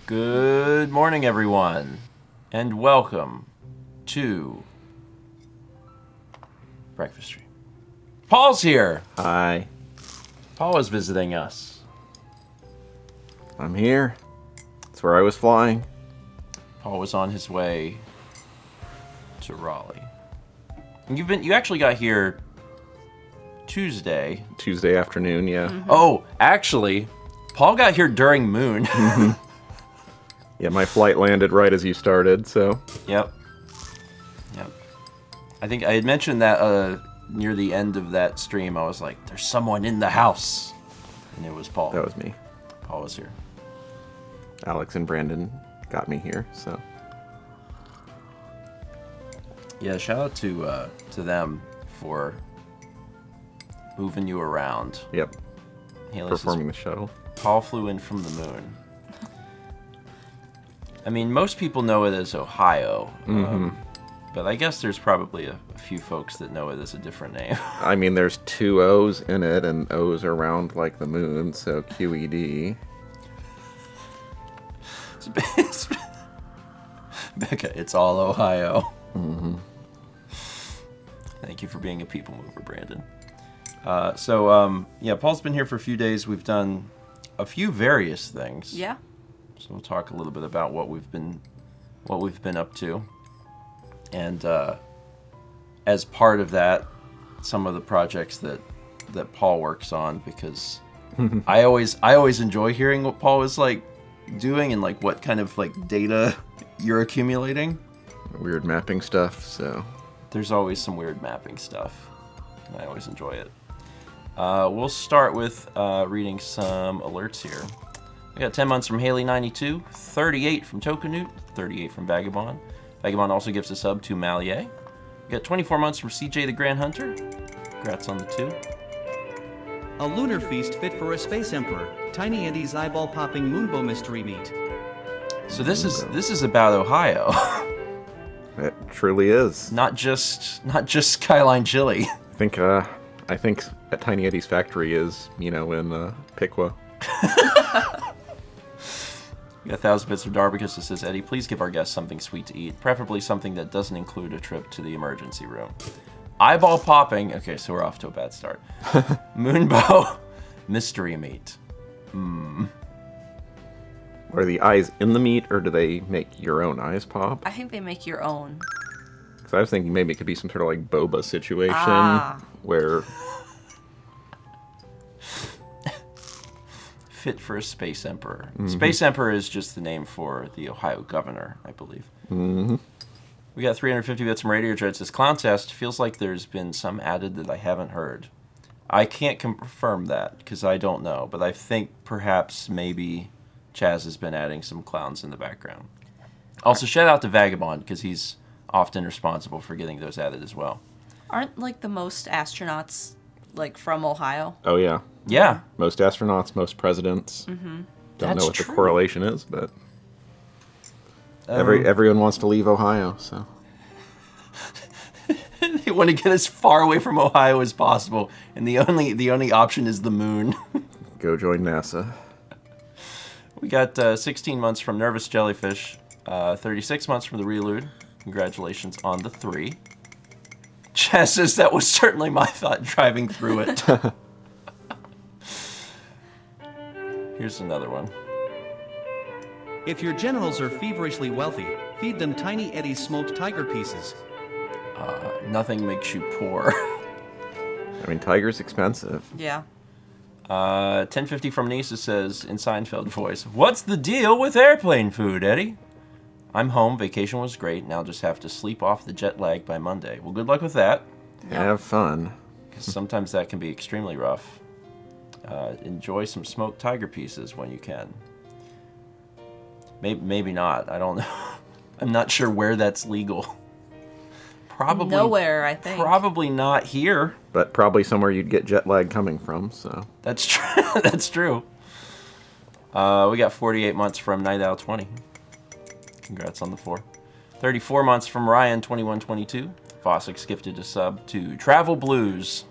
Good morning, everyone, and welcome to Breakfast Stream. Paul's here. Hi. Paul is visiting us. I'm here. That's where I was flying. Paul was on his way to Raleigh. And you actually got here Tuesday. Tuesday afternoon, yeah. Mm-hmm. Oh, actually, Paul got here during Moon. Mm-hmm. Yeah, my flight landed right as you started, so. Yep. I think I had mentioned that near the end of that stream. I was like, there's someone in the house. And it was Paul. That was me. Paul was here. Alex and Brandon got me here, so. Yeah, shout out to them for moving you around. Yep. Haley Performing says, the shuttle. Paul flew in from the moon. I mean, most people know it as Ohio, but I guess there's probably a few folks that know it as a different name. I mean, there's two O's in it, and O's are round like the moon, so QED. Becca, it's all Ohio. Mm-hmm. Thank you for being a people mover, Brandon. Yeah, Paul's been here for a few days. We've done a few various things. Yeah. So we'll talk a little bit about what we've been up to, and as part of that, some of the projects that Paul works on, because I always enjoy hearing what Paul is like doing and like what kind of like data you're accumulating. Weird mapping stuff, so. There's always some weird mapping stuff, and I always enjoy it. We'll start with reading some alerts here. We got 10 months from Haley92, 38 from Tokanute, 38 from Vagabond. Vagabond also gives a sub to Malier. We got 24 months from CJ the Grand Hunter. Congrats on the 2. A lunar feast fit for a space emperor. Tiny Andy's eyeball-popping Moonbow mystery meat. So this is about Ohio. It truly is. Not just Skyline Chili. I think at Tiny Eddie's factory is, in Piqua. We got 1,000 bits from Darbicus that says, Eddie, please give our guests something sweet to eat, preferably something that doesn't include a trip to the emergency room. Eyeball popping. Okay, so we're off to a bad start. Moonbow mystery meat. Are the eyes in the meat, or do they make your own eyes pop? I think they make your own. Because I was thinking maybe it could be some sort of like boba situation where... Fit for a Space Emperor. Mm-hmm. Space Emperor is just the name for the Ohio governor, I believe. Mm-hmm. We got 350 bits from Radio Dread. Says, Clown Test feels like there's been some added that I haven't heard. I can't confirm that, because I don't know, but I think perhaps maybe Chaz has been adding some clowns in the background. Also, shout out to Vagabond, because he's often responsible for getting those added as well. Aren't, like, the most astronauts, like, from Ohio? Oh, yeah. Yeah. Most astronauts, most presidents. Mm-hmm. Don't know what the correlation is, but everyone wants to leave Ohio, so. They want to get as far away from Ohio as possible, and the only option is the moon. Go join NASA. We got 16 months from Nervous Jellyfish, 36 months from the Relude. Congratulations on the 3. Chess says that was certainly my thought driving through it. Here's another one. If your generals are feverishly wealthy, feed them Tiny Eddie's smoked tiger pieces. Nothing makes you poor. I mean, tiger's expensive. Yeah. 1050 from Nisa says, in Seinfeld voice, what's the deal with airplane food, Eddie? I'm home. Vacation was great. Now just have to sleep off the jet lag by Monday. Well, good luck with that. Have fun. Because sometimes that can be extremely rough. Enjoy some smoked tiger pieces when you can. Maybe not. I don't know. I'm not sure where that's legal. Probably nowhere, I think. Probably not here. But probably somewhere you'd get jet lag coming from, so. That's true. That's true. We got 48 months from Night Owl 20. Congrats on the 4. 34 months from Ryan 2122. Fossix gifted a sub to Travel Blues.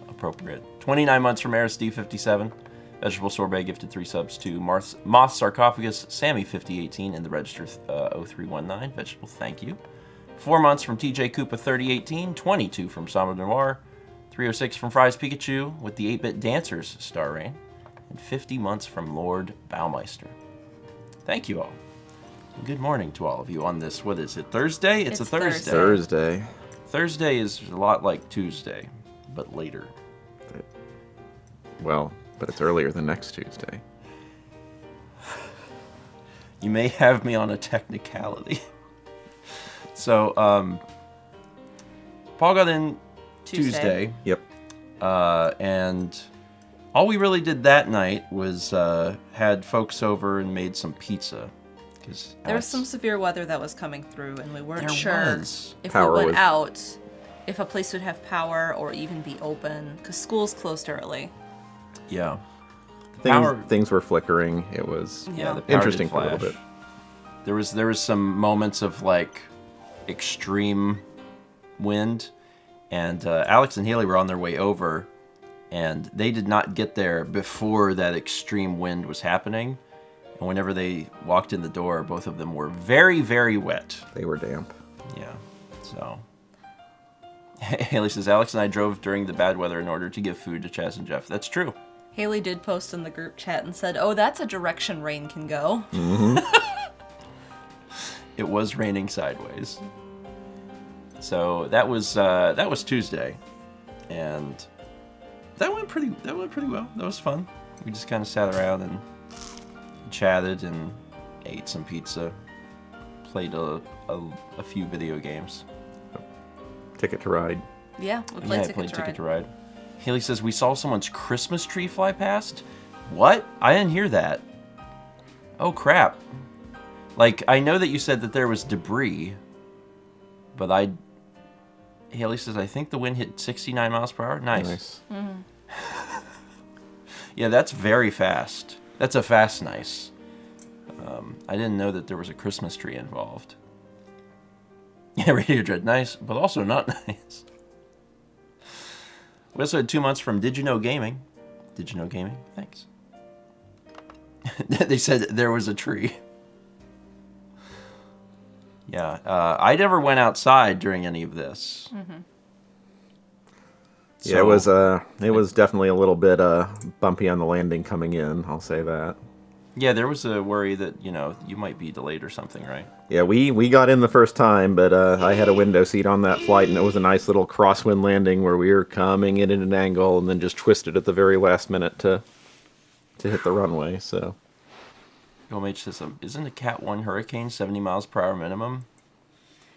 Appropriate. 29 months from Aris D57. Vegetable Sorbet gifted 3 subs to Moth Sarcophagus, Sammy 5018, and the register 0319. Vegetable, thank you. 4 months from TJ Koopa 3018, 22 from Sama Noir, 306 from Fries Pikachu with the 8-Bit Dancers Star Rain, and 50 months from Lord Baumeister. Thank you all. And good morning to all of you on this, what is it, Thursday? It's a Thursday. Thursday. Thursday is a lot like Tuesday, but later. Well, but it's earlier than next Tuesday. You may have me on a technicality. So, Paul got in Tuesday. Yep. And all we really did that night was had folks over and made some pizza. There was some severe weather that was coming through, and we weren't sure if Power we went was- out, if a place would have power or even be open, because school's closed early. Yeah. Things were flickering. It was Yeah, the power interesting did for a little flash. bit. There was some moments of like extreme wind, and Alex and Haley were on their way over, and they did not get there before that extreme wind was happening. And whenever they walked in the door, both of them were very, very wet. They were damp. Yeah. So Haley says, Alex and I drove during the bad weather in order to give food to Chaz and Jeff. That's true. Haley did post in the group chat and said, "Oh, that's a direction rain can go." It was raining sideways. So that was Tuesday, and that went pretty well. That was fun. We just kind of sat around and chatted and ate some pizza, played a few video games. Ticket to Ride. Yeah, we I played played Ticket to Ride. Haley says, we saw someone's Christmas tree fly past. What? I didn't hear that. Oh, crap. Like, I know that you said that there was debris, but Haley says, I think the wind hit 69 miles per hour. Nice. Yeah, that's very fast. That's a fast nice. I didn't know that there was a Christmas tree involved. Yeah, Radio Dread, nice, but also not nice. We also had 2 months from Did You Know Gaming. Did You Know Gaming? Thanks. They said there was a tree. Yeah, I never went outside during any of this. Yeah, it was definitely a little bit bumpy on the landing coming in, I'll say that. Yeah, there was a worry that, you might be delayed or something, right? Yeah, we got in the first time, but I had a window seat on that flight, and it was a nice little crosswind landing where we were coming in at an angle and then just twisted at the very last minute to hit the runway, so... OMH says, isn't a Cat 1 hurricane 70 miles per hour minimum?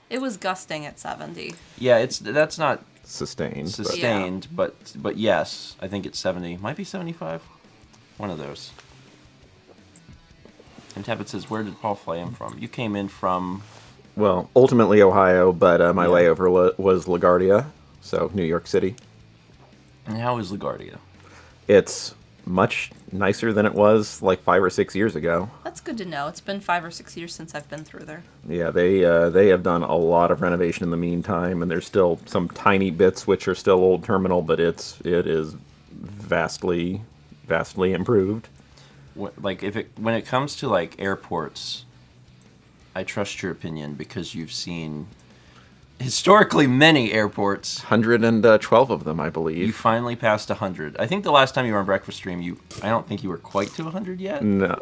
It was gusting at 70. Yeah, that's not sustained. but yes, I think it's 70. Might be 75. One of those. And Tappet says, where did Paul fly in from? You came in from... Well, ultimately Ohio, but my layover was LaGuardia, so New York City. And how is LaGuardia? It's much nicer than it was like 5 or 6 years ago. That's good to know. It's been 5 or 6 years since I've been through there. Yeah, they have done a lot of renovation in the meantime, and there's still some tiny bits which are still old terminal, but it is vastly improved. Like when it comes to like airports, I trust your opinion because you've seen historically many airports. 112 of them, I believe. You finally passed 100. I think the last time you were on Breakfast Stream, I don't think you were quite to 100 yet. No,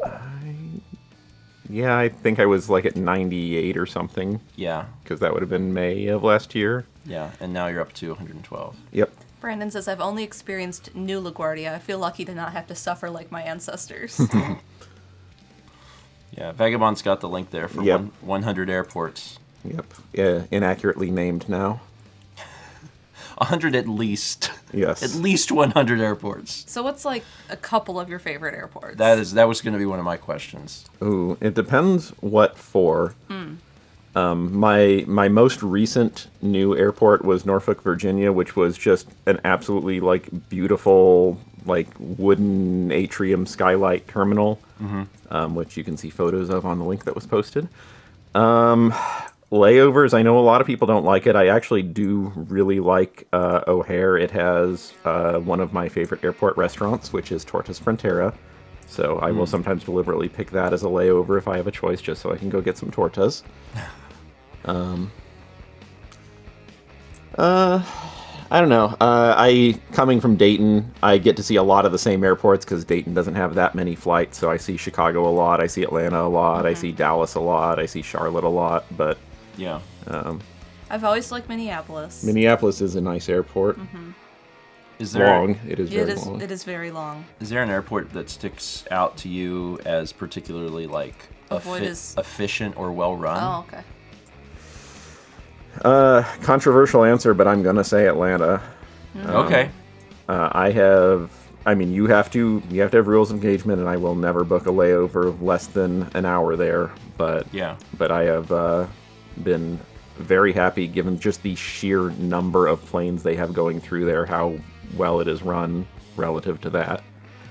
I think I was like at 98 or something. Yeah. Because that would have been May of last year. Yeah, and now you're up to 112. Yep. Brandon says, I've only experienced New LaGuardia. I feel lucky to not have to suffer like my ancestors. Yeah, Vagabond's got the link there for 100 airports. Yep. Yeah, inaccurately named now. 100 at least. Yes. At least 100 airports. So what's like a couple of your favorite airports? That was going to be one of my questions. Ooh, it depends what for. My most recent new airport was Norfolk, Virginia, which was just an absolutely beautiful wooden atrium skylight terminal, which you can see photos of on the link that was posted. layovers, I know a lot of people don't like it. I actually do really like O'Hare. It has one of my favorite airport restaurants, which is Tortas Frontera. So I will sometimes deliberately pick that as a layover if I have a choice, just so I can go get some tortas. I don't know. Coming from Dayton, I get to see a lot of the same airports because Dayton doesn't have that many flights. So I see Chicago a lot, I see Atlanta a lot, I see Dallas a lot, I see Charlotte a lot. But Yeah. I've always liked Minneapolis. Minneapolis is a nice airport. Is there Long. It is very long. It is very long. Is there an airport that sticks out to you as particularly like efficient or well run? Oh, okay. Controversial answer, but I'm gonna say Atlanta. Okay. You have to have rules of engagement, and I will never book a layover less than an hour there. But I have been very happy, given just the sheer number of planes they have going through there, how well it is run relative to that.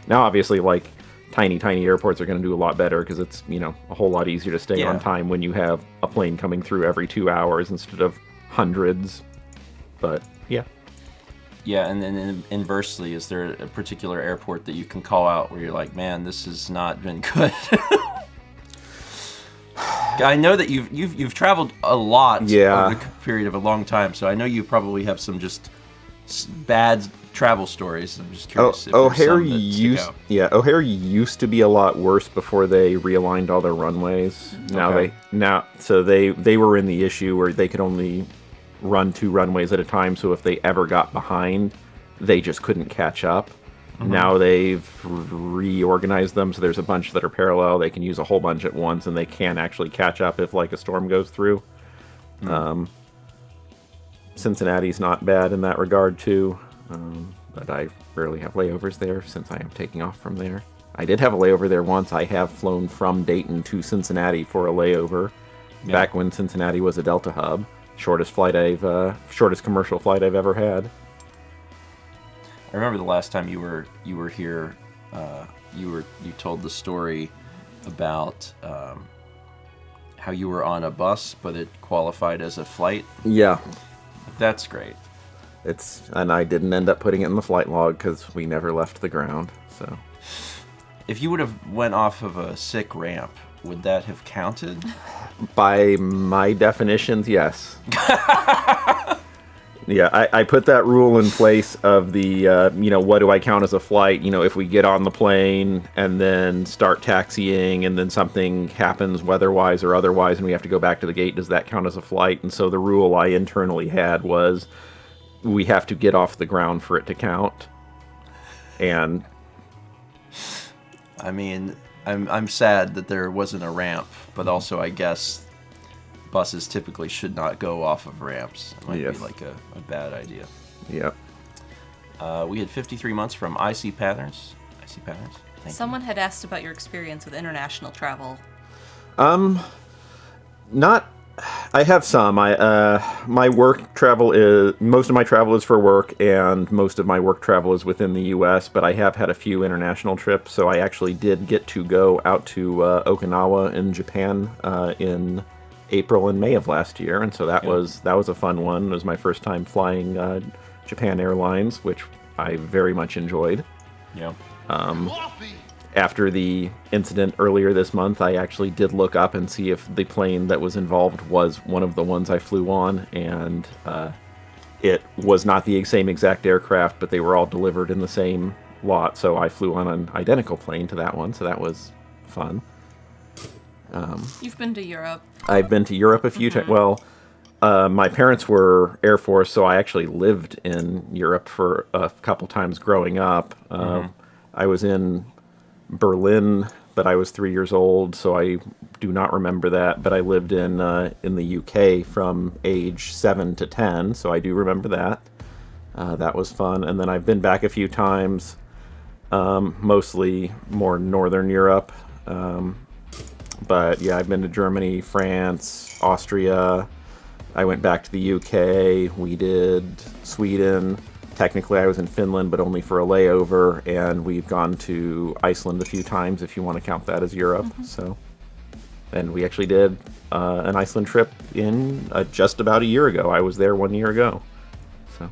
Now, obviously, like tiny airports are going to do a lot better because it's a whole lot easier to stay on time when you have a plane coming through every 2 hours instead of hundreds. But yeah. Yeah, and then inversely, is there a particular airport that you can call out where you're like, man, this has not been good? I know that you've traveled a lot over the period of a long time, so I know you probably have some just bad travel stories. I'm just curious. If O'Hare used to be a lot worse before they realigned all their runways. Now they were in the issue where they could only run 2 runways at a time, so if they ever got behind, they just couldn't catch up. Now they've reorganized them, so there's a bunch that are parallel. They can use a whole bunch at once, and they can actually catch up if like a storm goes through. Cincinnati's not bad in that regard too, but I rarely have layovers there since I am taking off from there. I did have a layover there once. I have flown from Dayton to Cincinnati for a layover back when Cincinnati was a Delta hub. Shortest commercial flight I've ever had. I remember the last time you were here, you told the story about how you were on a bus, but it qualified as a flight. Yeah, that's great. And I didn't end up putting it in the flight log because we never left the ground. So, if you would have went off of a sick ramp, would that have counted? By my definitions, yes. Yeah, I put that rule in place of the, what do I count as a flight? If we get on the plane and then start taxiing and then something happens weather-wise or otherwise and we have to go back to the gate, does that count as a flight? And so the rule I internally had was we have to get off the ground for it to count. And I mean, I'm sad that there wasn't a ramp, but also I guess buses typically should not go off of ramps. It might be like a bad idea. Yep. We had 53 months from IC Patterns. IC Patterns. Someone had asked about your experience with international travel. I have some. My work travel most of my travel is for work, and most of my work travel is within the U.S., but I have had a few international trips, so I actually did get to go out to Okinawa in Japan in April and May of last year, and so that was a fun one. It was my first time flying Japan Airlines, which I very much enjoyed. Yeah. After the incident earlier this month, I actually did look up and see if the plane that was involved was one of the ones I flew on, and it was not the same exact aircraft, but they were all delivered in the same lot, so I flew on an identical plane to that one, so that was fun. You've been to Europe. I've been to Europe a few times. Well, my parents were Air Force, so I actually lived in Europe for a couple times growing up. I was in Berlin, but I was 3 years old, so I do not remember that. But I lived in the UK from age 7 to 10, so I do remember that. That was fun. And then I've been back a few times, mostly more Northern Europe. But yeah, I've been to Germany, France, Austria. I went back to the UK. We did Sweden. Technically, I was in Finland, but only for a layover. And we've gone to Iceland a few times, if you want to count that as Europe. So, And we actually did an Iceland trip in just about a year ago. I was there 1 year ago. So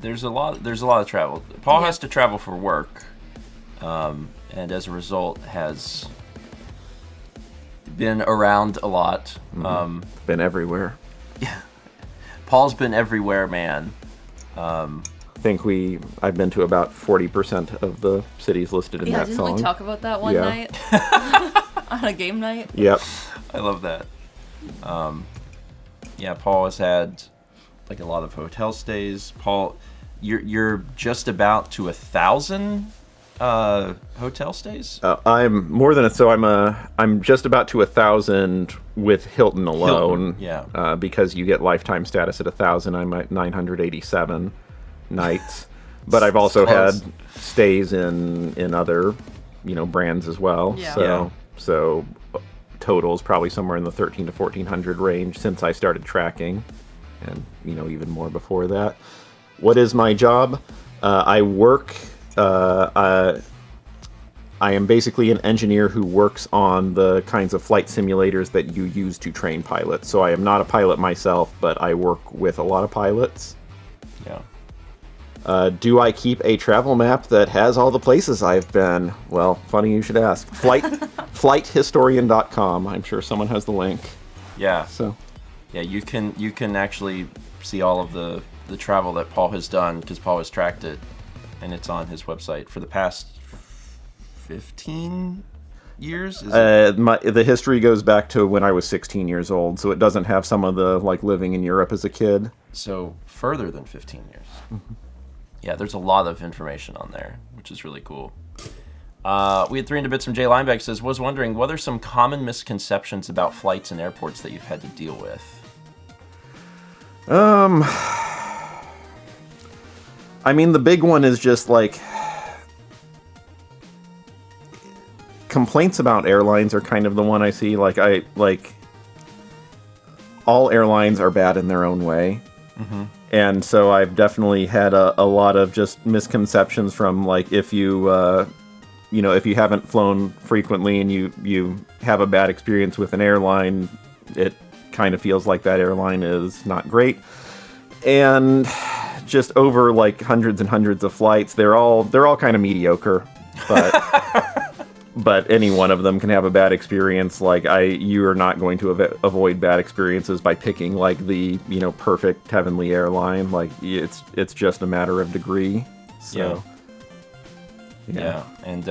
There's a lot of travel. Paul has to travel for work, and as a result has been around a lot. been everywhere. Paul's been everywhere, man. I think I've been to about 40% of the cities listed in that didn't song. we talk about that one Yeah. night? On a game night? Yep. I love that. Yeah, Paul has had like a lot of hotel stays. Paul, you're just about to 1,000 hotel stays. I'm more than I'm just about to 1,000 with Hilton alone. Hilton, yeah. Because you get lifetime status at 1,000. I'm at 987 nights, but I've also Close. had stays in other, brands as well. Yeah. So total is probably somewhere in the 1,300 to 1,400 range since I started tracking, and even more before that. What is my job? I work. I am basically an engineer who works on the kinds of flight simulators that you use to train pilots. So I am not a pilot myself, but I work with a lot of pilots. Yeah. Do I keep a travel map that has all the places I've been? Well, funny you should ask. Flighthistorian.com. I'm sure someone has the link. Yeah. So Yeah, you can actually see all of the travel that Paul has done because Paul has tracked it, and it's on his website for the past 15 years. Is it? the history goes back to when I was 16 years old, so it doesn't have some of the living in Europe as a kid. So further than 15 years. Yeah, there's a lot of information on there, which is really cool. We had 300 bits from Jay Lineback says, was wondering, what are some common misconceptions about flights and airports that you've had to deal with? I mean, the big one is just complaints about airlines are kind of the one I see. All airlines are bad in their own way. Mm-hmm. And so I've definitely had a lot of just misconceptions from if you if you haven't flown frequently and you have a bad experience with an airline, it kind of feels like that airline is not great. And just over hundreds and hundreds of flights, they're all kind of mediocre, but any one of them can have a bad experience. You are not going to avoid bad experiences by picking the perfect heavenly airline. It's just a matter of degree. So Yeah. And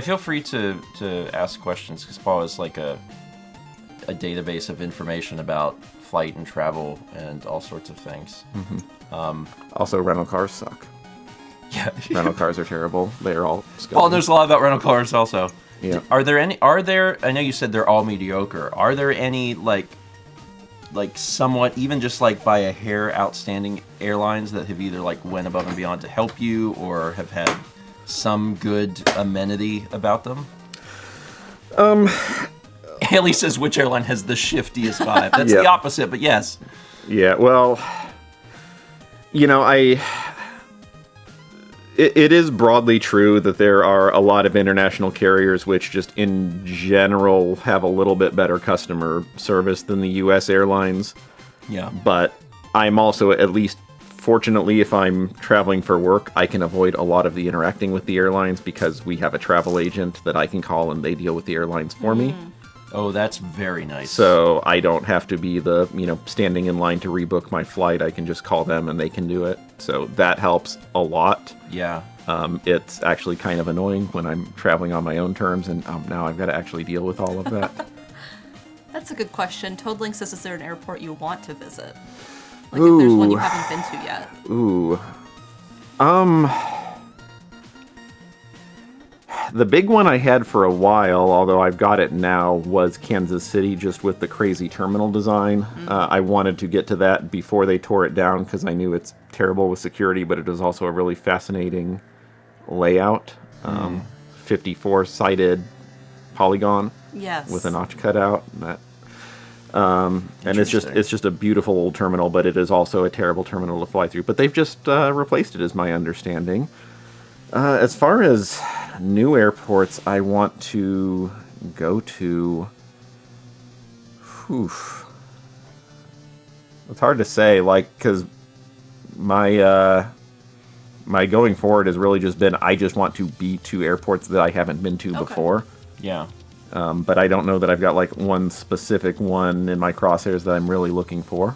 feel free to ask questions because Paul is a database of information about flight and travel and all sorts of things. Mm-hmm. Also, rental cars suck. Yeah. Rental cars are terrible. They're all scummy. Paul knows a lot about rental cars also. Yeah. Are there, I know you said they're all mediocre. Are there any somewhat, even just by a hair outstanding airlines that have either went above and beyond to help you or have had some good amenity about them? Haley says, which airline has the shiftiest vibe? That's the opposite, but yes. Yeah, well, it is broadly true that there are a lot of international carriers which just in general have a little bit better customer service than the U.S. airlines. Yeah. But I'm also, at least fortunately, if I'm traveling for work, I can avoid a lot of the interacting with the airlines because we have a travel agent that I can call and they deal with the airlines for me. Oh, that's very nice. So I don't have to be standing in line to rebook my flight. I can just call them and they can do it. So that helps a lot. Yeah. It's actually kind of annoying when I'm traveling on my own terms and now I've got to actually deal with all of that. That's a good question. Toadling says, is there an airport you want to visit? If there's one you haven't been to yet. Ooh. The big one I had for a while, although I've got it now, was Kansas City, just with the crazy terminal design. I wanted to get to that before they tore it down because I knew it's terrible with security, but it is also a really fascinating layout. 54-sided polygon Yes. with a notch cut out. And it's just a beautiful old terminal, but it is also a terrible terminal to fly through. But they've just replaced it, is my understanding. As far as new airports I want to go to, Oof. It's hard to say, like, because my my going forward has really just been I just want to be to airports that I haven't been to before. Yeah. But I don't know that I've got like one specific one in my crosshairs that I'm really looking for.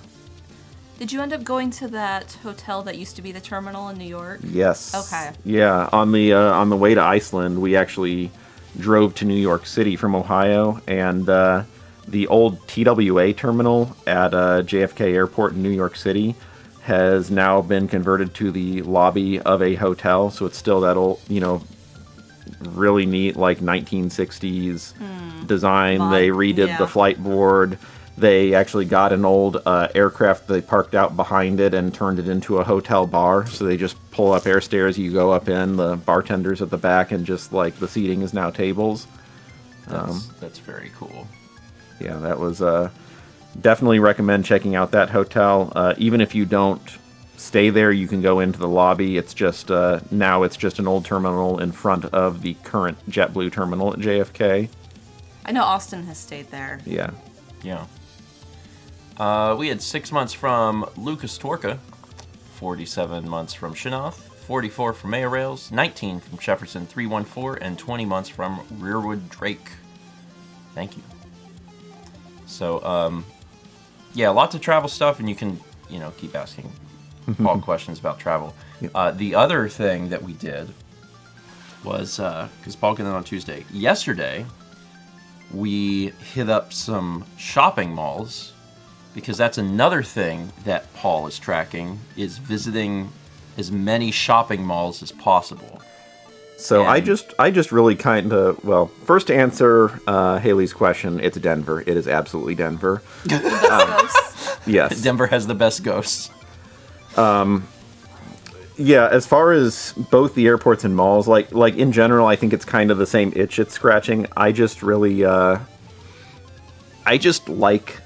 Did you end up going to that hotel that used to be the terminal in New York? Yes. Okay. Yeah, on the way to Iceland, we actually drove to New York City from Ohio, and the old TWA terminal at JFK Airport in New York City has now been converted to the lobby of a hotel, so it's still that old, really neat, like 1960s design. They redid the flight board. They actually got an old aircraft they parked out behind it and turned it into a hotel bar. So they just pull up air stairs, you go up in, the bartender's at the back, and just like the seating is now tables. That's very cool. Yeah, that was definitely recommend checking out that hotel. Even if you don't stay there, you can go into the lobby. It's just now it's just an old terminal in front of the current JetBlue terminal at JFK. I know Austin has stayed there. Yeah. Yeah. We had 6 months from Lucas Torca, 47 months from Shinoff, 44 from Mayor Rails, 19 from Jefferson 314, and 20 months from Rearwood Drake. Thank you. So, yeah, lots of travel stuff, and you can, keep asking Paul questions about travel. Yep. The other thing that we did was, because Paul got in on Tuesday, yesterday, we hit up some shopping malls, because that's another thing that Paul is tracking, is visiting as many shopping malls as possible. So I just really kind of, first to answer Haley's question, it's Denver. It is absolutely Denver. Yes. Denver has the best ghosts. Yeah, as far as both the airports and malls, like in general, I think it's kind of the same itch it's scratching. I just really, I just like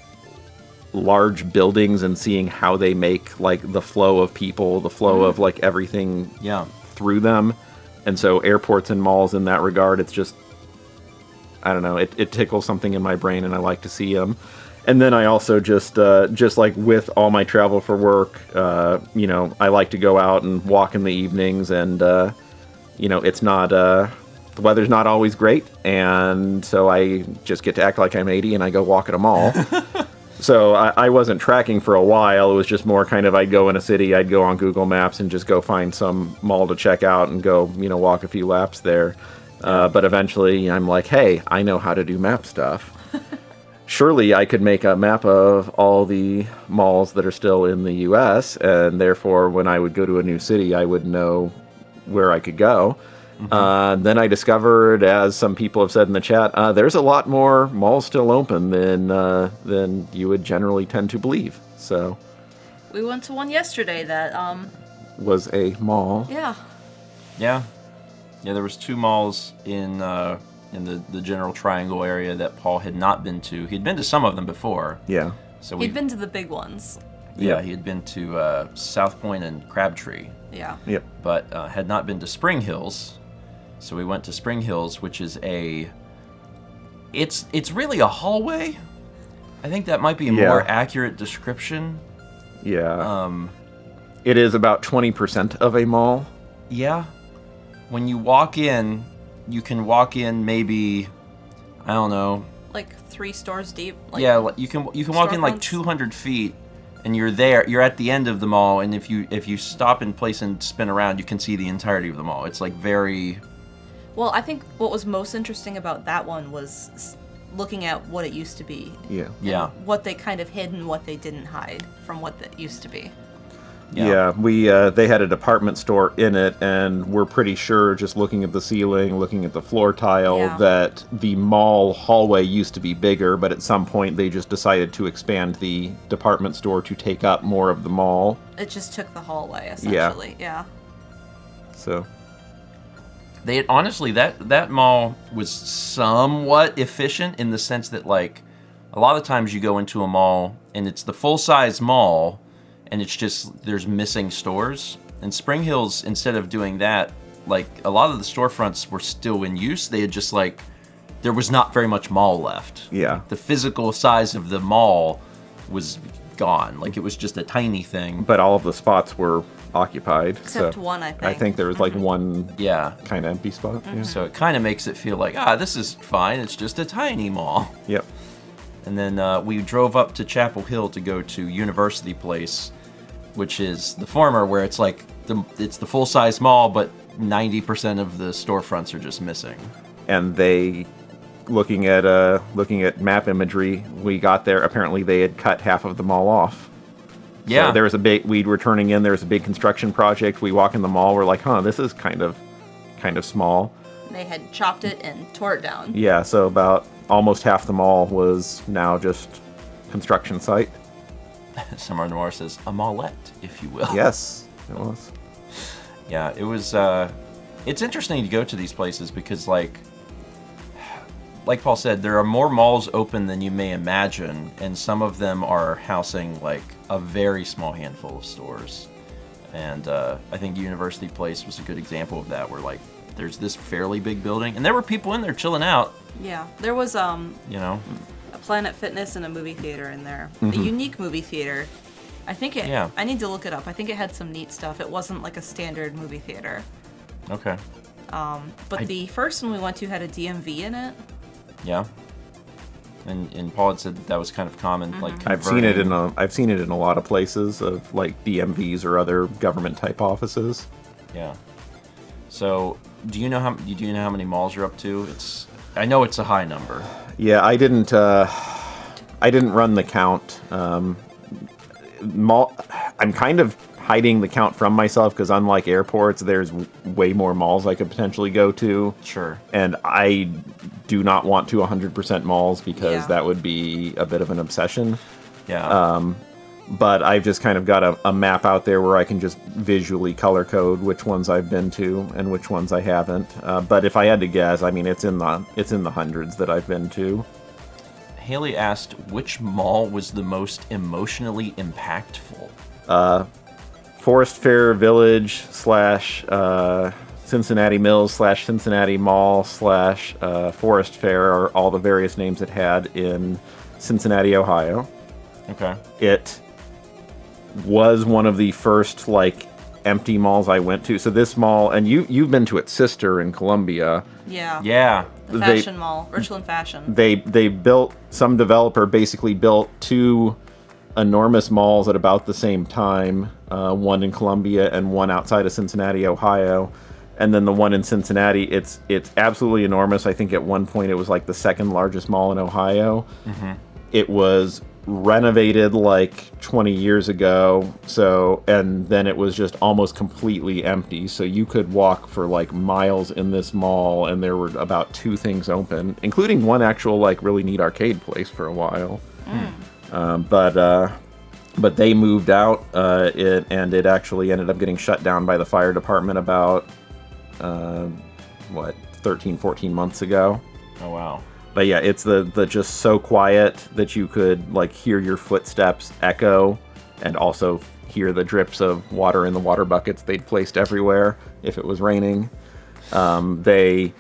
large buildings and seeing how they make like the flow of people, the flow of like everything through them. And so airports and malls in that regard, it's just, I don't know, it tickles something in my brain and I like to see them. And then I also just like with all my travel for work, I like to go out and walk in the evenings, and it's not the weather's not always great, and so I just get to act like I'm 80 and I go walk at a mall. So I wasn't tracking for a while. It was just more kind of I'd go in a city, I'd go on Google Maps and just go find some mall to check out and go walk a few laps there. But eventually I'm like, hey, I know how to do map stuff. Surely I could make a map of all the malls that are still in the U.S., and therefore when I would go to a new city, I would know where I could go. Mm-hmm. Then I discovered, as some people have said in the chat, there's a lot more malls still open than you would generally tend to believe. So we went to one yesterday that was a mall. Yeah. Yeah. Yeah, there was 2 malls in the general triangle area that Paul had not been to. He'd been to some of them before. Yeah. So he'd been to the big ones. Yeah, he had been to South Point and Crabtree. Yeah. Yep. But had not been to Spring Hills. So we went to Spring Hills, which is it's really a hallway. I think that might be a more accurate description. Yeah. It is about 20% of a mall. Yeah. When you walk in, you can walk in maybe, I don't know, like 3 stores deep. Like you can walk in like 200 feet, and you're there. You're at the end of the mall, and if you stop in place and spin around, you can see the entirety of the mall. It's like very. Well, I think what was most interesting about that one was looking at what it used to be. Yeah. Yeah. What they kind of hid and what they didn't hide from what it used to be. Yeah, they had a department store in it, and we're pretty sure, just looking at the ceiling, looking at the floor tile, that the mall hallway used to be bigger, but at some point they just decided to expand the department store to take up more of the mall. It just took the hallway, essentially. Yeah. So. They had, honestly, that mall was somewhat efficient in the sense that, like, a lot of times you go into a mall and it's the full-size mall, and it's just, there's missing stores. And Spring Hills, instead of doing that, like, a lot of the storefronts were still in use. They had just, like, there was not very much mall left. Yeah. The physical size of the mall was gone. Like, it was just a tiny thing. But all of the spots were occupied. Except so one, I think. I think there was like one Yeah. kind of empty spot. Yeah. So it kind of makes it feel like, this is fine. It's just a tiny mall. Yep. And then we drove up to Chapel Hill to go to University Place, which is the former, where it's like it's the full-size mall, but 90% of the storefronts are just missing. And they, looking at map imagery, we got there. Apparently, they had cut half of the mall off. Yeah. So there was a big. We were turning in. There was a big construction project. We walk in the mall. We're like, this is kind of small. They had chopped it and tore it down. Yeah. So about almost half the mall was now just construction site. Summer Noir says, a mallette, if you will. Yes, it was. Yeah, it was, it's interesting to go to these places because, like Paul said, there are more malls open than you may imagine, and some of them are housing, like, a very small handful of stores. And I think University Place was a good example of that, where, like, there's this fairly big building, and there were people in there chilling out. Yeah, there was, you know, a Planet Fitness and a movie theater in there. Mm-hmm. A unique movie theater. I think it, Yeah. I need to look it up. I think it had some neat stuff. It wasn't like a standard movie theater. okay, But the first one we went to had a DMV in it. yeah. And Paul had said that was kind of common, like I've seen it converting- I've seen it in a lot of places of like DMVs or other government type offices. Yeah. So, do you know how many malls you're up to? I know it's a high number. Yeah, I didn't run the count. I'm kind of hiding the count from myself because unlike airports, there's way more malls I could potentially go to. Sure. And I do not want to 100% malls because Yeah. that would be a bit of an obsession. Yeah. But I've just kind of got a map out there where I can just visually color code which ones I've been to and which ones I haven't. But if I had to guess, I mean, it's in the hundreds that I've been to. Haley asked, which mall was the most emotionally impactful? Forest Fair Village / Cincinnati Mills / Cincinnati Mall / Forest Fair are all the various names it had in Cincinnati, Ohio. Okay. It was one of the first like empty malls I went to. So this mall, and you've been to its sister in Columbia. Yeah. Yeah. The fashion mall, Richland Fashion. They built, some developer basically built two enormous malls at about the same time, one in Columbia and one outside of Cincinnati, Ohio. And then the one in Cincinnati, it's absolutely enormous. I think at one point it was like the second largest mall in Ohio. Mm-hmm. It was renovated like 20 years ago, and then it was just almost completely empty. So you could walk for like miles in this mall, and there were about 2 things open, including one actual like really neat arcade place for a while. But they moved out, and it actually ended up getting shut down by the fire department about 13, 14 months ago. Oh, wow. But yeah, it's the just so quiet that you could like hear your footsteps echo, and also hear the drips of water in the water buckets they'd placed everywhere if it was raining. They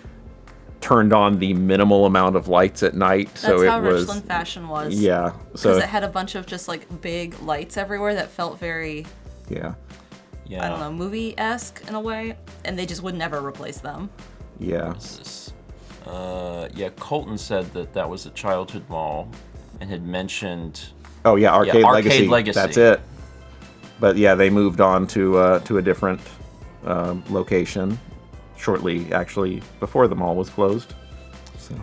turned on the minimal amount of lights at night, so That's it how was Richland Fashion was. yeah. So Because it had a bunch of just like big lights everywhere that felt very, yeah, Yeah. I don't know, movie-esque in a way, and they just would never replace them. yeah. Yeah, Colton said that was a childhood mall and had mentioned... Oh yeah, Arcade Arcade Legacy. Legacy. That's it. But yeah, they moved on to a different location shortly, actually, before the mall was closed. So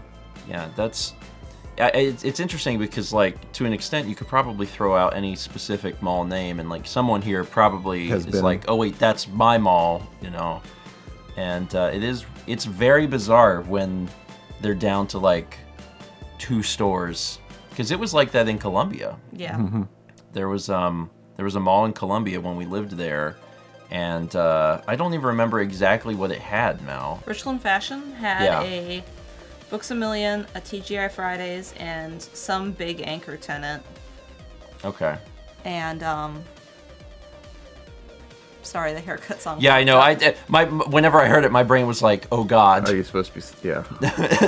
Yeah, it's interesting because, like, to an extent, you could probably throw out any specific mall name, and like someone here probably is like, "Oh wait, that's my mall," you know. And it's very bizarre when they're down to like 2 stores, because it was like that in Columbia. Yeah. Mm-hmm. There was a mall in Columbia when we lived there, and I don't even remember exactly what it had, Mal. Richland Fashion had Yeah. a Books A Million, a TGI Fridays, and some big anchor tenant. Okay. And sorry, the haircut's on. Yeah, I know. Whenever I heard it, my brain was like, "Oh God." are you supposed to be? Yeah.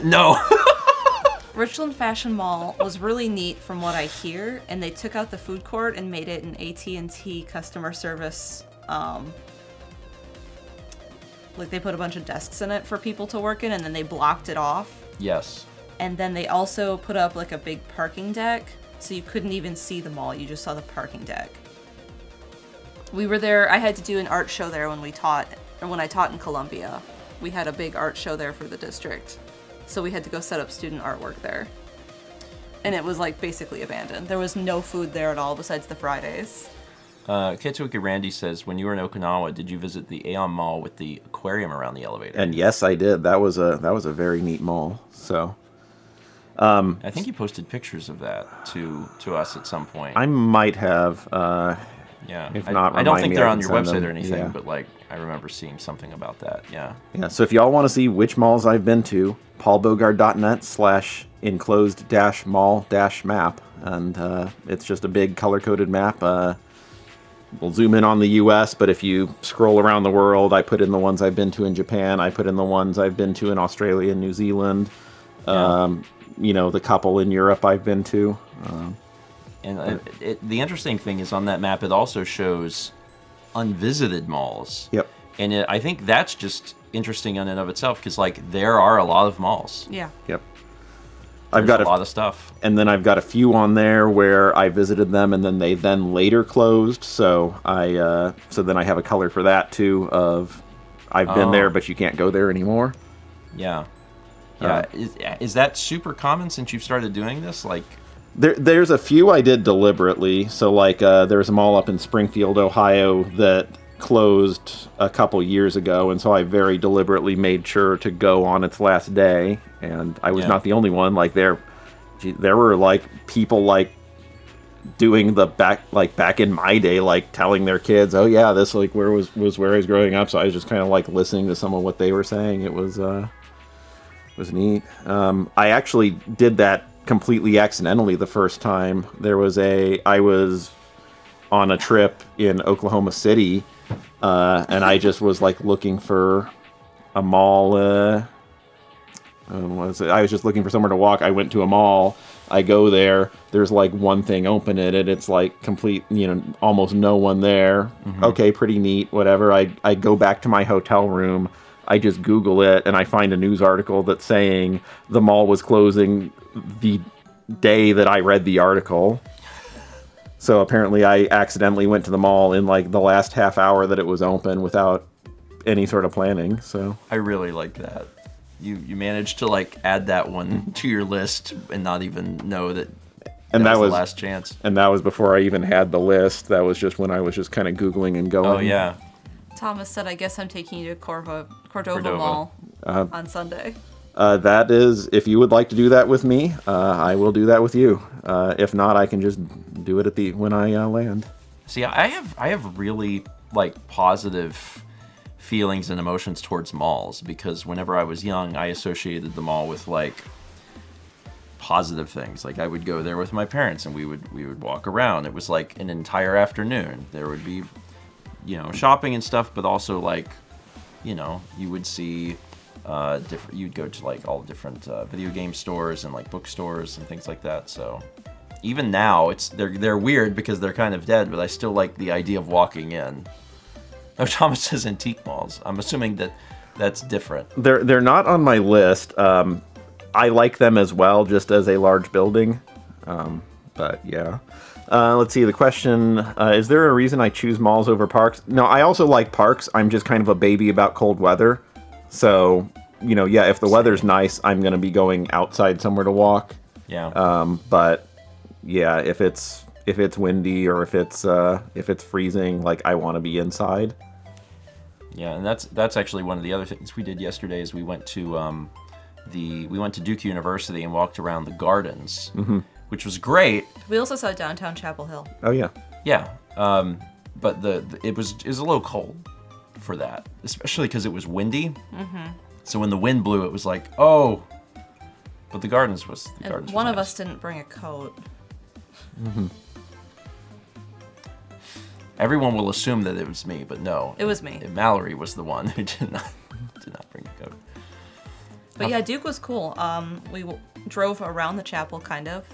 No. Richland Fashion Mall was really neat from what I hear, and they took out the food court and made it an AT&T customer service. Like they put a bunch of desks in it for people to work in, and then they blocked it off. Yes. And then they also put up like a big parking deck, so you couldn't even see the mall. You just saw the parking deck. We were there. I had to do an art show there when I taught in Columbia. We had a big art show there for the district. So we had to go set up student artwork there. And it was like basically abandoned. There was no food there at all besides the Fridays. Ketsuki Randy says, when you were in Okinawa, did you visit the Aeon Mall with the aquarium around the elevator? And yes, I did. That was a very neat mall. So I think you posted pictures of that to us at some point. I might have. Yeah. If not, I don't remind think me, they're I on can your send website them. or anything, Yeah. but like I remember seeing something about that. Yeah. Yeah, so if y'all want to see which malls I've been to, paulbogard.net/enclosed-mall-map, and it's just a big color-coded map. We'll zoom in on the U.S., but if you scroll around the world, I put in the ones I've been to in Japan, I put in the ones I've been to in Australia and New Zealand, the couple in Europe I've been to. And the interesting thing is on that map, it also shows unvisited malls. Yep. And I think that's just interesting in and of itself because, like, there are a lot of malls. Yeah. Yep. There's I've got a lot of stuff. And then I've got a few on there where I visited them and then they then later closed. So then I have a color for that too of I've been there, but you can't go there anymore. Yeah. Yeah. Is that super common since you've started doing this? Like, There's a few I did deliberately. So like there's a mall up in Springfield, Ohio that closed a couple years ago, and so I very deliberately made sure to go on its last day. And I was not the only one. Like there were like people like doing the back in my day, like telling their kids, "Oh yeah, this like where was where I was growing up." So I was just kind of like listening to some of what they were saying. It was neat. I actually did that completely accidentally the first time. I was on a trip in Oklahoma City, and I just was like looking for a mall. I was just looking for somewhere to walk. I went to a mall. I go there. There's like one thing open in it. It's like complete, almost no one there. Mm-hmm. Okay, pretty neat. Whatever. I go back to my hotel room. I just Google it and I find a news article that's saying the mall was closing the day that I read the article. So apparently I accidentally went to the mall in like the last half hour that it was open without any sort of planning. So I really like that. You managed to like add that one to your list and not even know that that was the last chance. And that was before I even had the list. That was just when I was just kind of Googling and going. Oh yeah. Thomas said, I guess I'm taking you to Cordova Mall on Sunday. That is, if you would like to do that with me, I will do that with you. If not, I can just do it when I land. See, I have really like positive feelings and emotions towards malls because whenever I was young, I associated the mall with like positive things. Like I would go there with my parents and we would walk around. It was like an entire afternoon. There would be, shopping and stuff, but also like, you would see you'd go to like all different video game stores and like bookstores and things like that. So even now they're weird because they're kind of dead, but I still like the idea of walking in. Oh, Thomas says antique malls. I'm assuming that's different. They're not on my list. I like them as well, just as a large building. But yeah. Let's see, the question, is there a reason I choose malls over parks? No, I also like parks. I'm just kind of a baby about cold weather. So, if the weather's nice, I'm going to be going outside somewhere to walk. Yeah. But yeah, if it's windy or if it's freezing, like I want to be inside. Yeah, and that's actually one of the other things we did yesterday is we went to Duke University and walked around the gardens, which was great. We also saw downtown Chapel Hill. Oh yeah. Yeah, but it was a little cold for that, especially because it was windy. Mm-hmm. So when the wind blew, it was like, oh. But the gardens was One of nice. us didn't bring a coat. Mm-hmm. Everyone will assume that it was me, but no. It was me. Mallory was the one who did not bring a coat. But yeah, Duke was cool. drove around the chapel, kind of.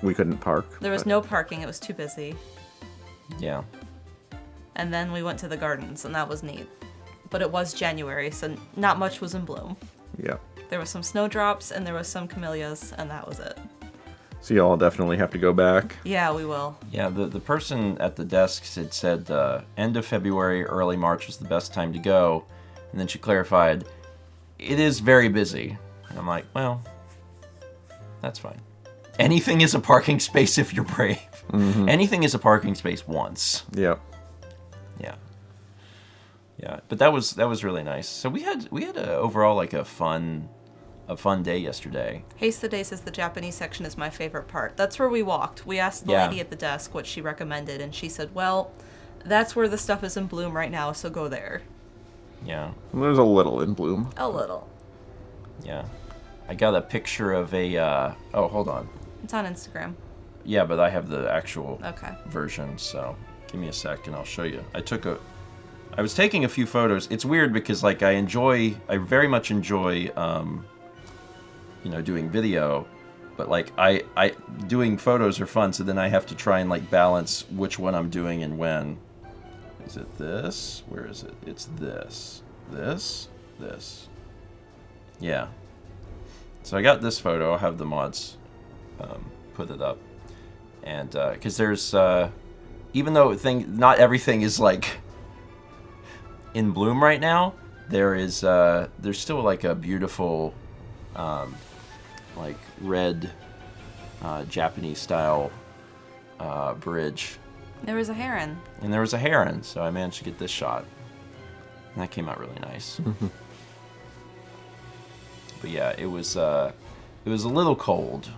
We couldn't park. There was but- no parking, it was too busy. Yeah. And then we went to the gardens, and that was neat. But it was January, so not much was in bloom. Yeah. There was some snowdrops, and there was some camellias, and that was it. So y'all definitely have to go back. Yeah, we will. Yeah, the person at the desk had said end of February, early March was the best time to go. And then she clarified, it is very busy. And I'm like, well, that's fine. Anything is a parking space if you're brave. Mm-hmm. Anything is a parking space once. Yep. Yeah. Yeah, but that was really nice. So we had overall like a fun day yesterday. Haste the Day says the Japanese section is my favorite part. That's where we walked. We asked the Yeah. lady at the desk what she recommended, and she said, well, that's where the stuff is in bloom right now, so go there. Yeah. There's a little in bloom. A little. Yeah. I got a picture of a oh, hold on. It's on Instagram. Yeah, but I have the actual Okay. version, so give me a sec and I'll show you. I was taking a few photos. It's weird because like I very much enjoy doing video, but like I doing photos are fun, so then I have to try and like balance which one I'm doing and when. Is it this? Where is it? It's this. This. Yeah. So I got this photo. I'll have the mods put it up. And because there's even though not everything is like in bloom right now, there's still like a beautiful like red Japanese style bridge. There was a heron. And there was a heron, so I managed to get this shot. And that came out really nice. But yeah, it was a little cold.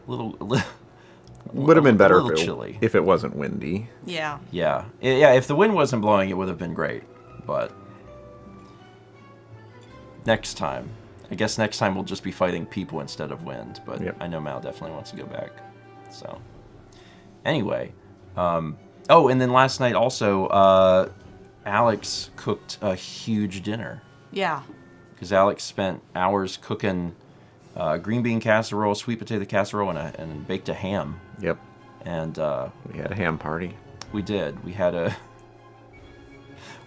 Would have been better a little chilly. if it wasn't windy. Yeah. Yeah. Yeah, if the wind wasn't blowing, it would have been great. But next time. I guess next time we'll just be fighting people instead of wind. But Yep. I know Mal definitely wants to go back. So anyway. Oh, and then last night also, Alex cooked a huge dinner. Yeah. Because Alex spent hours cooking green bean casserole, sweet potato casserole, and baked a ham. Yep. And We had a ham party. we did. We had a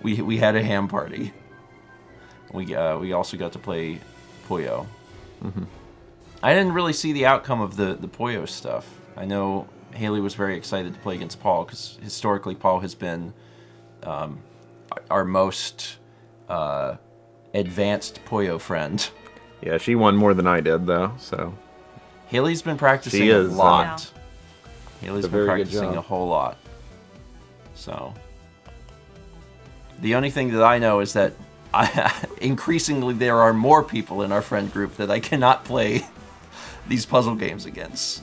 we had a ham party. We also got to play Puyo. Mm-hmm. I didn't really see the outcome of the Puyo stuff. I know Haley was very excited to play against Paul because historically Paul has been our most advanced Puyo friend. Yeah, she won more than I did, though, so... Haley's been practicing She is, a lot. Haley's a been very good practicing job. a whole lot. So, the only thing that I know is that increasingly there are more people in our friend group that I cannot play these puzzle games against.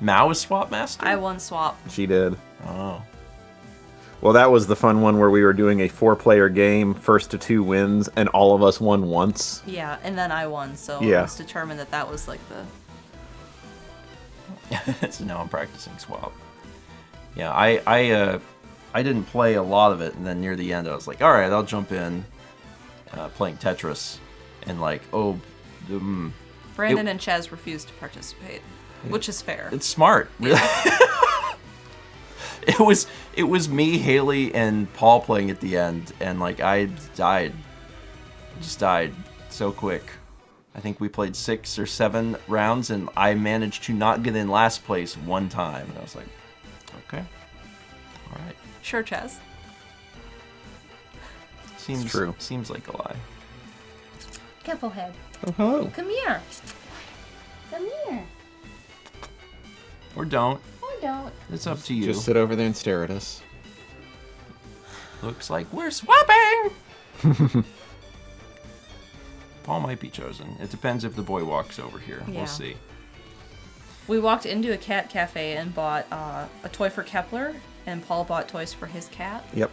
Mao is swap master? I won swap. She did. Oh. Well, that was the fun one where we were doing a 4-player game, first to 2 wins, and all of us won once. Yeah, and then I won, so Yeah. it was determined that was like the... So now I'm practicing swap. Yeah, I didn't play a lot of it, and then near the end I was like, all right, I'll jump in playing Tetris, and like, Brandon and Chaz refused to participate, which is fair. it's smart. Really. It was me, Haley, and Paul playing at the end, and like I died. Just died so quick. I think we played 6 or 7 rounds, and I managed to not get in last place one time. And I was like, okay, all right. Sure, Chaz. Seems true. Seems like a lie. Keppelhead, Oh, hello. come here. Come here. Or don't. Or don't. It's up to you. Just sit over there and stare at us. Looks like we're swapping. Paul might be chosen. It depends if the boy walks over here. Yeah. We'll see. We walked into a cat cafe and bought a toy for Kepler, and Paul bought toys for his cat. Yep.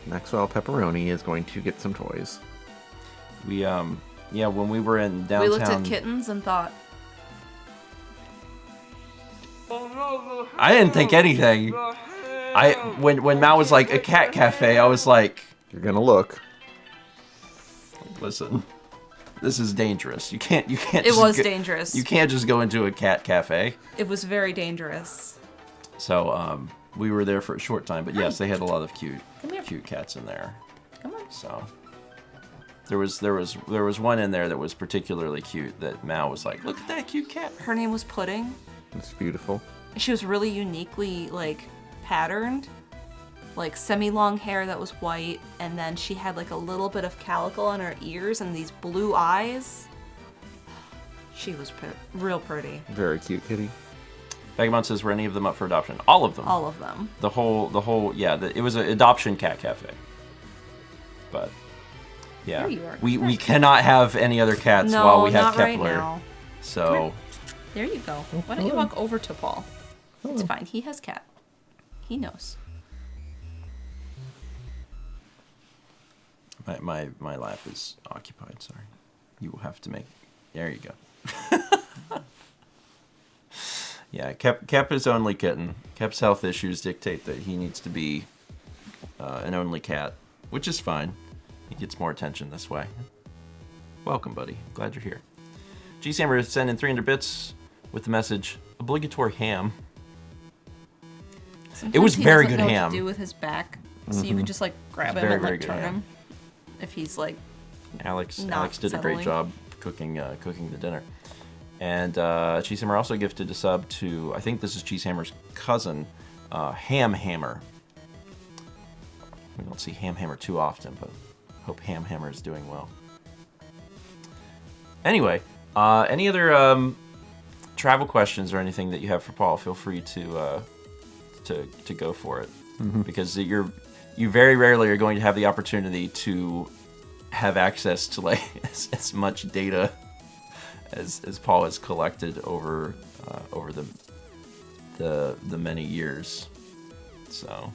Maxwell Pepperoni is going to get some toys. We when we were in downtown. We looked at kittens and thought, I didn't think anything. When Mal was like a cat cafe, I was like, You're gonna look. listen. this is dangerous. You can't. It just was dangerous. You can't just go into a cat cafe. It was very dangerous. So we were there for a short time, but yes, they had a lot of Come here. cute cats in there. Come on. So there was one in there that was particularly cute that Mal was like, look at that cute cat. Her name was Pudding. It's beautiful. She was really uniquely like patterned, like semi-long hair that was white, and then she had like a little bit of calico on her ears and these blue eyes. She was real pretty. Very cute kitty. Vagabond says, were any of them up for adoption? All of them. All of them. The whole, yeah. It was an adoption cat cafe. But yeah, There you are. we cannot have any other cats No, while we have not right Kepler. now. So There you go. Why don't you walk over to Paul? It's fine. He has cat. He knows. my lap is occupied. Sorry, you will have to make. There you go. Yeah, Kep is only kitten. Kep's health issues dictate that he needs to be an only cat, which is fine. He gets more attention this way. Welcome, buddy. Glad you're here. G-Sammer sent in 300 bits with the message, obligatory ham. Sometimes It was he very doesn't good know ham. What to do with his back, so you can just like grab It's him very, and very like good turn ham. him if he's like Alex Not did a great settling. job cooking the dinner. And Cheesehammer also gifted a sub to, I think this is Cheesehammer's cousin, Ham Hammer. We don't see Ham Hammer too often, but hope Ham Hammer is doing well. Anyway, any other travel questions or anything that you have for Paul? Feel free to go for it, because you very rarely are going to have the opportunity to have access to like as much data as Paul has collected over the many years. So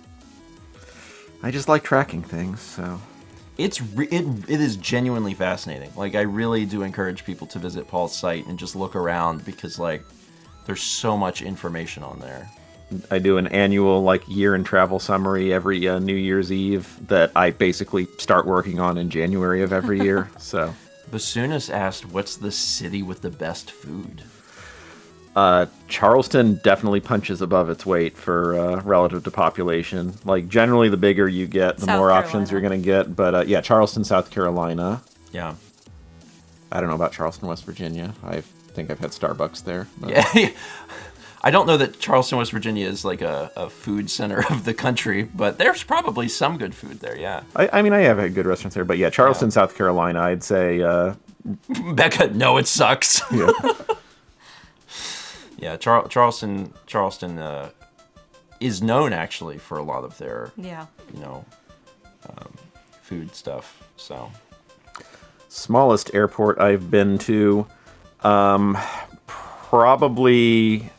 I just like tracking things, so. it is genuinely fascinating. Like, I really do encourage people to visit Paul's site and just look around, because like there's so much information on there. I do an annual like year in travel summary every New Year's Eve that I basically start working on in January of every year. So Basunas asked, what's the city with the best food? Charleston definitely punches above its weight for relative to population. Like, generally, the bigger you get, the South more options Carolina. you're going to get. But yeah, Charleston, South Carolina. Yeah. I don't know about Charleston, West Virginia. I think I've had Starbucks there. But. Yeah. I don't know that Charleston, West Virginia is like a food center of the country, but there's probably some good food there, yeah. I mean, I have had good restaurants there. But yeah, Charleston, South Carolina, I'd say. Becca, no, it sucks. Yeah. Yeah, Charleston is known actually for a lot of their, yeah. food stuff. So Smallest airport I've been to, probably,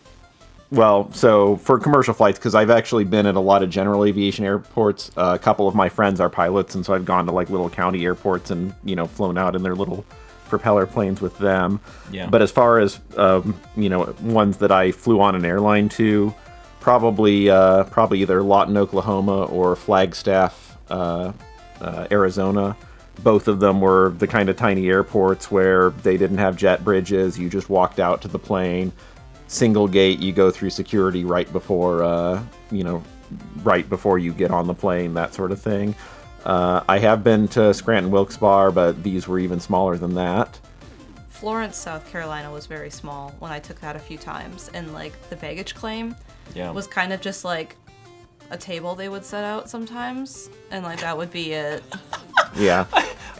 well, so for commercial flights, because I've actually been at a lot of general aviation airports. A couple of my friends are pilots, and so I've gone to like little county airports and, flown out in their little propeller planes with them. Yeah. But as far as, ones that I flew on an airline to, probably either Lawton, Oklahoma or Flagstaff, Arizona. Both of them were the kind of tiny airports where they didn't have jet bridges. You just walked out to the plane, single gate. You go through security right before you get on the plane, that sort of thing. I have been to Scranton Wilkes-Barre, but these were even smaller than that. Florence, South Carolina was very small when I took that a few times, and like the baggage claim was kind of just like a table they would set out sometimes, and like that would be it. Yeah.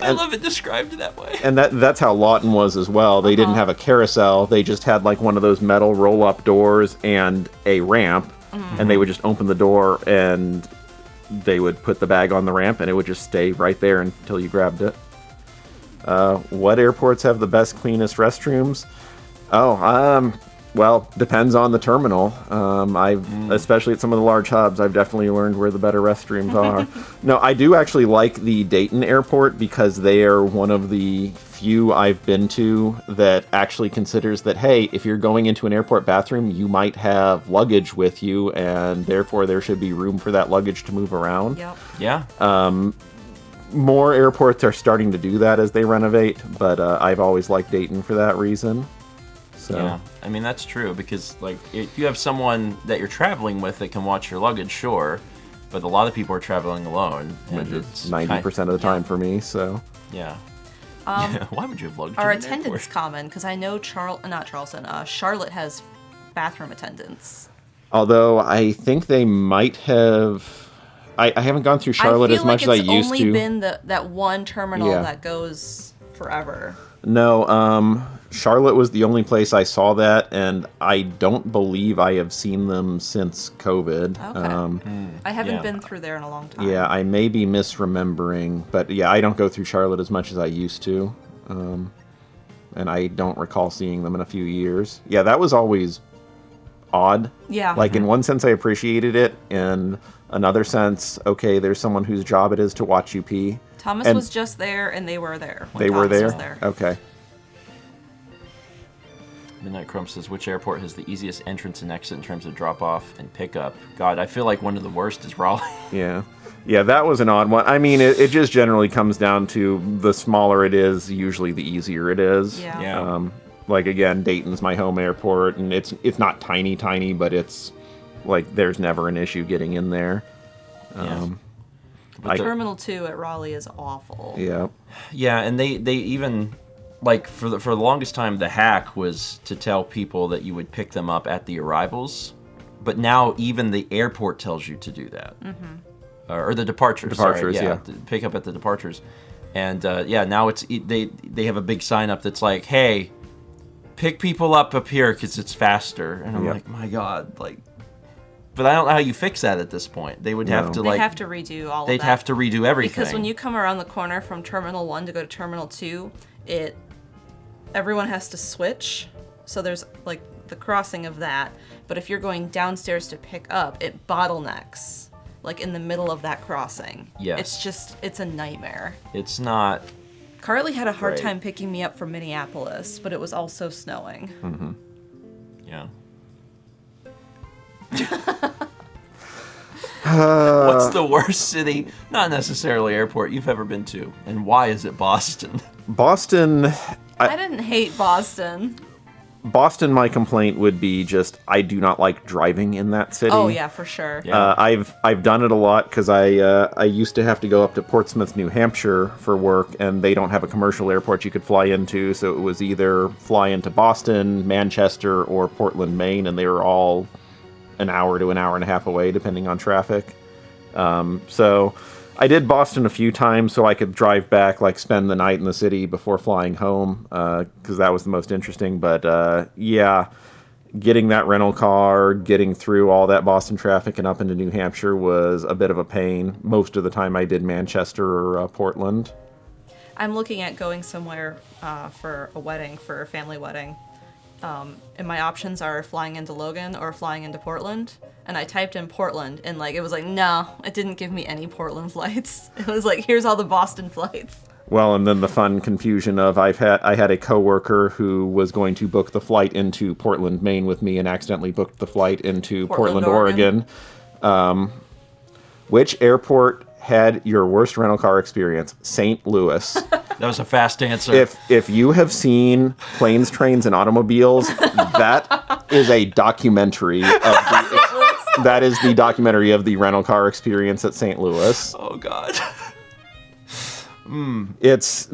I love it described that way. And that's how Lawton was as well. They didn't have a carousel. They just had like one of those metal roll-up doors and a ramp, and they would just open the door and they would put the bag on the ramp and it would just stay right there until you grabbed it. What airports have the best, cleanest restrooms? Well, depends on the terminal. Especially at some of the large hubs, I've definitely learned where the better restrooms are. No, I do actually like the Dayton airport because they are one of the few I've been to that actually considers that, hey, if you're going into an airport bathroom, you might have luggage with you, and therefore there should be room for that luggage to move around. Yep. Yeah. more airports are starting to do that as they renovate, but I've always liked Dayton for that reason. So. Yeah, I mean, that's true, because, like, if you have someone that you're traveling with that can watch your luggage, sure, but a lot of people are traveling alone, and it's 90% of the time for me, so. Yeah. Why would you have luggage Our in an airport? attendants common, because I know Charlotte has bathroom attendants. Although I think they might have... I haven't gone through Charlotte as much as I used to. I feel like it's only been that one terminal Yeah. that goes forever. No, Charlotte was the only place I saw that, and I don't believe I have seen them since COVID. Okay. I haven't yeah. been through there in a long time. Yeah, I may be misremembering, but yeah, I don't go through Charlotte as much as I used to. And I don't recall seeing them in a few years. Yeah, that was always odd. Yeah. Like, in one sense, I appreciated it. In another sense, okay, there's someone whose job it is to watch you pee. Thomas And was just there, and they were there. When They were Thomas there? Was there. Okay. Midnight Chrome says, which airport has the easiest entrance and exit in terms of drop-off and pickup? God, I feel like one of the worst is Raleigh. Yeah. Yeah, that was an odd one. I mean, it just generally comes down to the smaller it is, usually the easier it is. Yeah. Yeah. Like, again, Dayton's my home airport, and it's not tiny, but it's, like, there's never an issue getting in there. Yeah. Terminal 2 at Raleigh is awful. Yeah. Yeah, and they even, like, for the longest time, the hack was to tell people that you would pick them up at the arrivals, but now even the airport tells you to do that. Mm-hmm. Or the departures. Departures, sorry. yeah. To pick up at the departures. And, now they have a big sign up that's like, hey, pick people up here because it's faster. And I'm Yep. like, my God, like... But I don't know how you fix that at this point. They would have to, They like... have to redo all of that. They'd have to redo everything. Because when you come around the corner from Terminal 1 to go to Terminal 2, everyone has to switch. So there's, like, the crossing of that. But if you're going downstairs to pick up, it bottlenecks, like, in the middle of that crossing. Yes. It's a nightmare. It's not... Carly had a hard Right. time picking me up from Minneapolis, but it was also snowing. Yeah. What's the worst city, not necessarily airport, you've ever been to? And why is it Boston? Boston, I didn't hate Boston. my complaint would be just, I do not like driving in that city. Oh, yeah, for sure. Yeah. I've done it a lot because I used to have to go up to Portsmouth, New Hampshire for work, and they don't have a commercial airport you could fly into, so it was either fly into Boston, Manchester, or Portland, Maine, and they were all an hour to an hour and a half away, depending on traffic. So I did Boston a few times so I could drive back, like spend the night in the city before flying home, because that was the most interesting. But yeah, getting that rental car, getting through all that Boston traffic and up into New Hampshire was a bit of a pain. Most of the time I did Manchester or Portland. I'm looking at going somewhere for a wedding, for a family wedding. And my options are flying into Logan or flying into Portland. And I typed in Portland, and like it was like, no, it didn't give me any Portland flights. It was like, here's all the Boston flights. Well, and then the fun confusion of I had a coworker who was going to book the flight into Portland, Maine with me and accidentally booked the flight into Portland, Oregon. Which airport had your worst rental car experience? St. Louis. That was a fast answer. If you have seen Planes, Trains, and Automobiles, that is a documentary that is the documentary of the rental car experience at St. Louis. Oh, God. It's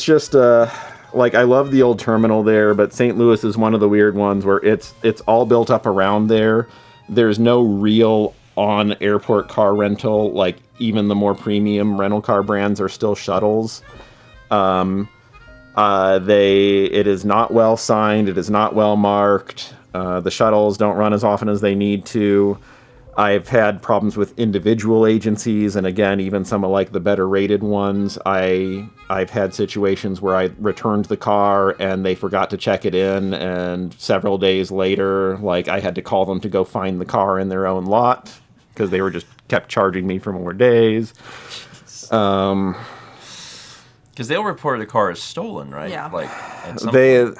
just like, I love the old terminal there, but St. Louis is one of the weird ones where it's all built up around there. There's no real on airport car rental. Like, even the more premium rental car brands are still shuttles. It is not well signed. It is not well marked. The shuttles don't run as often as they need to. I've had problems with individual agencies, and again, even some of like the better rated ones. I've had situations where I returned the car and they forgot to check it in, and several days later, like, I had to call them to go find the car in their own lot because they were just kept charging me for more days. Because they'll report the car as stolen, right? Yeah. Like, at some They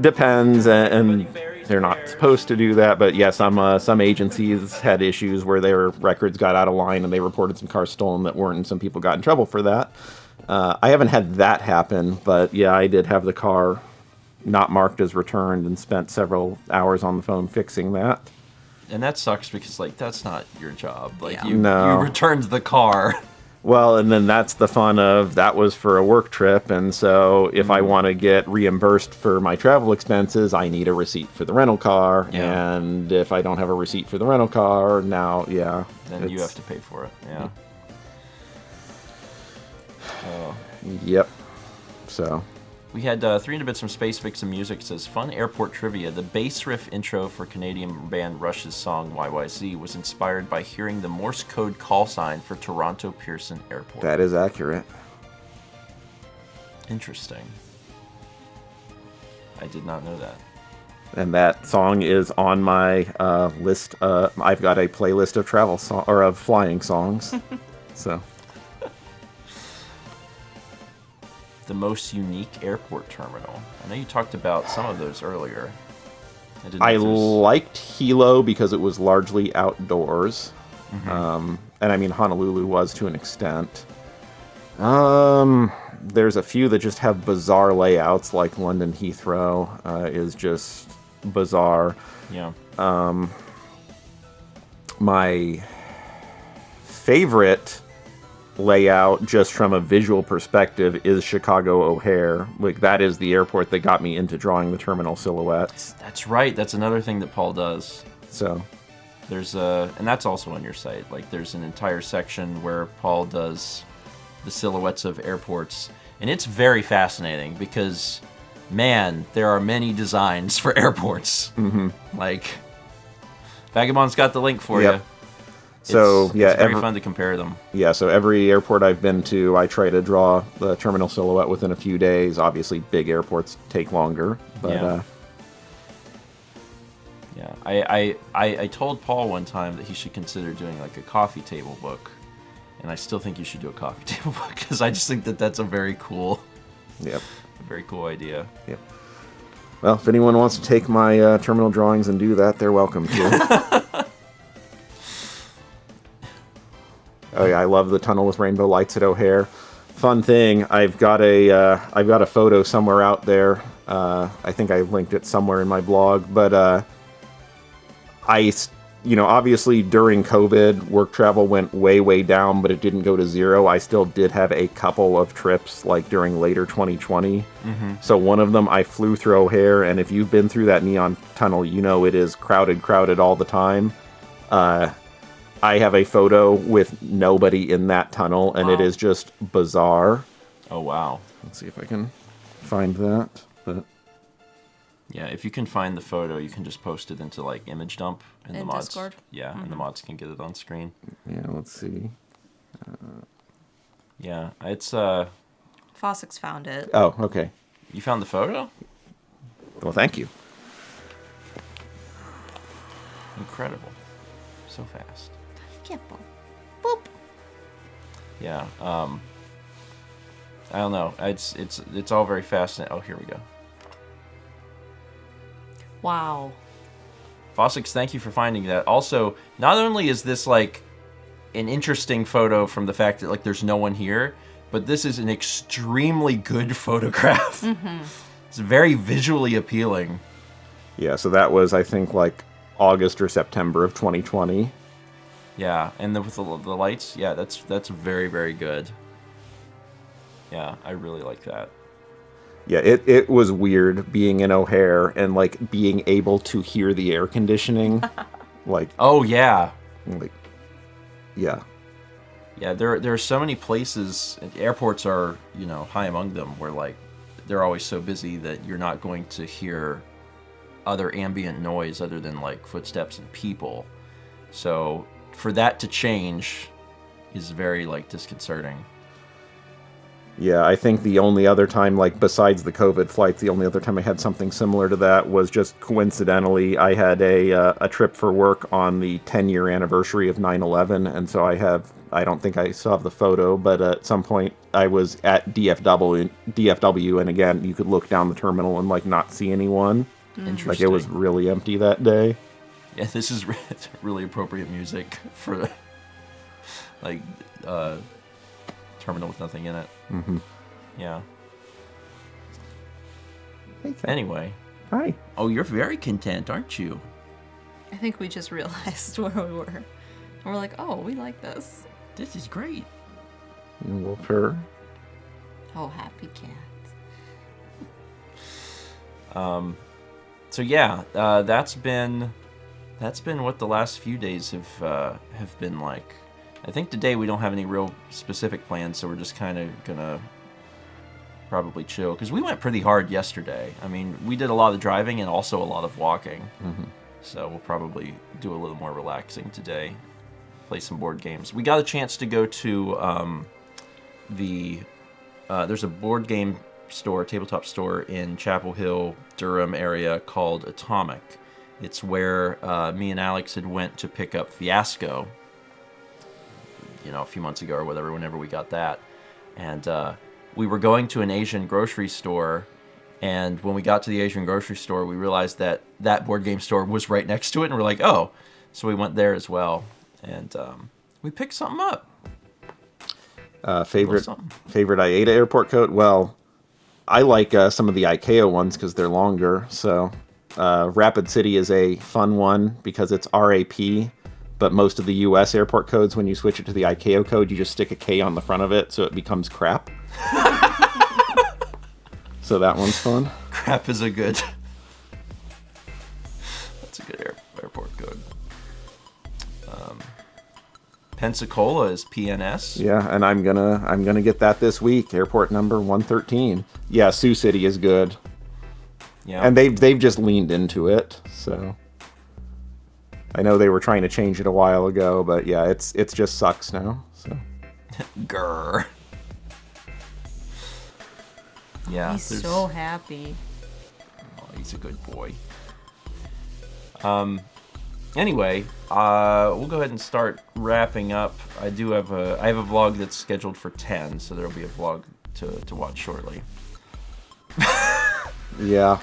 depends, and they're not supposed to do that. But yeah, some agencies had issues where their records got out of line and they reported some cars stolen that weren't, and some people got in trouble for that. I haven't had that happen, but yeah, I did have the car not marked as returned and spent several hours on the phone fixing that. And that sucks because, like, that's not your job. Like, Yeah. you No. returned the car. Well, and then that's the fun of that was for a work trip, and so if I want to get reimbursed for my travel expenses, I need a receipt for the rental car, Yeah. and if I don't have a receipt for the rental car, now, yeah. Then you have to pay for it. Yeah. Yep. So, We had 300 Bits from Space Vixen Music says, fun airport trivia. The bass riff intro for Canadian band Rush's song YYZ was inspired by hearing the Morse code call sign for Toronto Pearson Airport. that is accurate. Interesting. I did not know that. And that song is on my list. I've got a playlist of travel or of flying songs. So, The most unique airport terminal. I know you talked about some of those earlier. didn't know I if there's- liked Hilo because it was largely outdoors. Mm-hmm. And I mean, Honolulu was to an extent. There's a few that just have bizarre layouts, like London Heathrow is just bizarre. Yeah. My favorite layout, just from a visual perspective, is Chicago O'Hare. Like, that is the airport that got me into drawing the terminal silhouettes. That's right. That's another thing that Paul does. So, There's and that's also on your site. Like, there's an entire section where Paul does the silhouettes of airports, and it's very fascinating because, man, there are many designs for airports. Mm-hmm. Like, Vagabond's got the link for Yep. you. So, yeah, it's very fun to compare them. yeah, so every airport I've been to, I try to draw the terminal silhouette within a few days. Obviously, big airports take longer, but Yeah. I told Paul one time that he should consider doing like a coffee table book, and I still think you should do a coffee table book because I just think that that's a very cool idea. Yep. Well, if anyone wants to take my terminal drawings and do that, they're welcome to. Oh yeah, I love the tunnel with rainbow lights at O'Hare. Fun thing, I've got a photo somewhere out there. I think I linked it somewhere in my blog, but obviously during COVID, work travel went way down, but it didn't go to zero. I still did have a couple of trips, like during later 2020. Mm-hmm. So one of them, I flew through O'Hare, and if you've been through that neon tunnel, you know it is crowded all the time. I have a photo with nobody in that tunnel, and it is just bizarre. Oh wow. Let's see if I can find that. But Yeah, if you can find the photo, you can just post it into like image dump, and the In mods. Discord? Yeah, and the mods can get it on screen. yeah, let's see. Yeah, it's Fossix found it. Oh, okay. You found the photo? Well, thank you. Incredible. So fast. Careful. Boop. Yeah. I don't know. It's all very fascinating. Oh, here we go. Wow. Fossix, thank you for finding that. Also, not only is this like an interesting photo from the fact that like there's no one here, but this is an extremely good photograph. Mm-hmm. It's very visually appealing. Yeah, so that was, I think, like August or September of 2020. Yeah, and with the lights, yeah, that's very, very good. Yeah, I really like that. Yeah, it was weird being in O'Hare and like being able to hear the air conditioning. Oh yeah. Yeah. Yeah, there are so many places, and airports are, high among them, where like they're always so busy that you're not going to hear other ambient noise other than like footsteps and people. So for that to change is very like disconcerting. Yeah, I think the only other time, like besides the COVID flights, the only other time I had something similar to that was just coincidentally, I had a trip for work on the 10-year anniversary of 9/11, and so I don't think I still have the photo, but at some point I was at DFW, and again, you could look down the terminal and like not see anyone. Interesting. Like, it was really empty that day. Yeah, this is really appropriate music for like terminal with nothing in it. Mm-hmm. Yeah. Hey, Anyway. Hi. Oh, you're very content, aren't you? I think we just realized where we were. And we're like, oh, we like this. This is great. Wolf purr. Oh, happy cat. So yeah, that's been what the last few days have been like. I think today we don't have any real specific plans, so we're just kind of gonna probably chill because we went pretty hard yesterday. I mean, we did a lot of driving and also a lot of walking. Mm-hmm. So we'll probably do a little more relaxing today. Play some board games. We got a chance to go to there's a board game store, tabletop store in Chapel Hill, Durham area called Atomic. It's where me and Alex had went to pick up Fiasco, a few months ago or whatever, whenever we got that. And we were going to an Asian grocery store, and when we got to the Asian grocery store, we realized that that board game store was right next to it, and we're like, oh. So we went there as well, and we picked something up. Favorite IATA airport code? Well, I like some of the ICAO ones because they're longer. So Rapid City is a fun one because it's RAP, but most of the US airport codes, when you switch it to the ICAO code, you just stick a K on the front of it so it becomes crap. So that one's fun. Crap is a good... That's a good airport code. Pensacola is PNS. Yeah, and I'm gonna get that this week. Airport number 113. Yeah, Sioux City is good. Yeah. And they've just leaned into it. So I know they were trying to change it a while ago, but yeah, it's just sucks now. So Grr. Yeah. He's so happy. Oh, he's a good boy. Anyway, we'll go ahead and start wrapping up. I have a vlog that's scheduled for 10, so there'll be a vlog to watch shortly. yeah.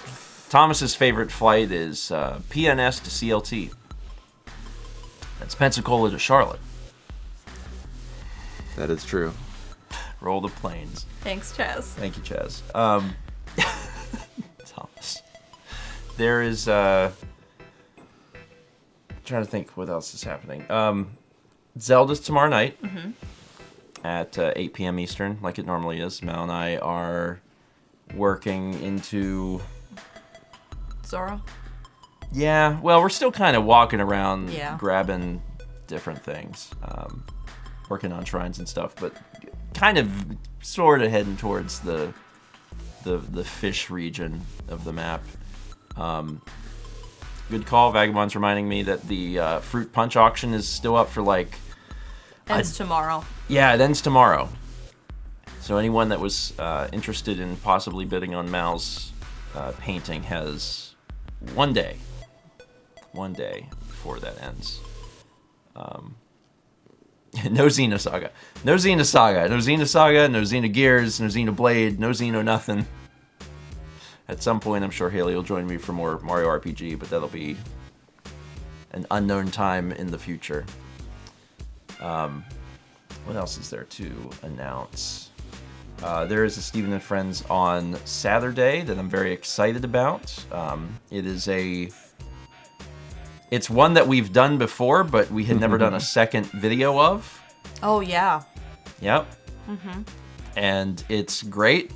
Thomas's favorite flight is PNS to CLT. That's Pensacola to Charlotte. That is true. Roll the planes. Thanks, Chaz. Thank you, Chaz. Thomas. There is... trying to think what else is happening. Zelda's tomorrow night at 8 p.m. Eastern, like it normally is. Mel and I are working into... Zora? Yeah, well, we're still kind of walking around, Yeah. grabbing different things, working on shrines and stuff, but kind of sort of heading towards the fish region of the map. Good call. Vagabond's reminding me that the fruit punch auction is still up for Ends tomorrow. Yeah, it ends tomorrow. So anyone that was interested in possibly bidding on Mal's painting has one day before that ends. No Xenosaga. No Xenosaga. No Xenosaga. No Xenogears. No Xenoblade. No Xeno nothing. At some point, I'm sure Haley will join me for more Mario RPG, but that'll be an unknown time in the future. What else is there to announce? There is a Stephen and Friends on Saturday that I'm very excited about. It's one that we've done before, but we had never done a second video of. Oh, yeah. Yep. And it's great.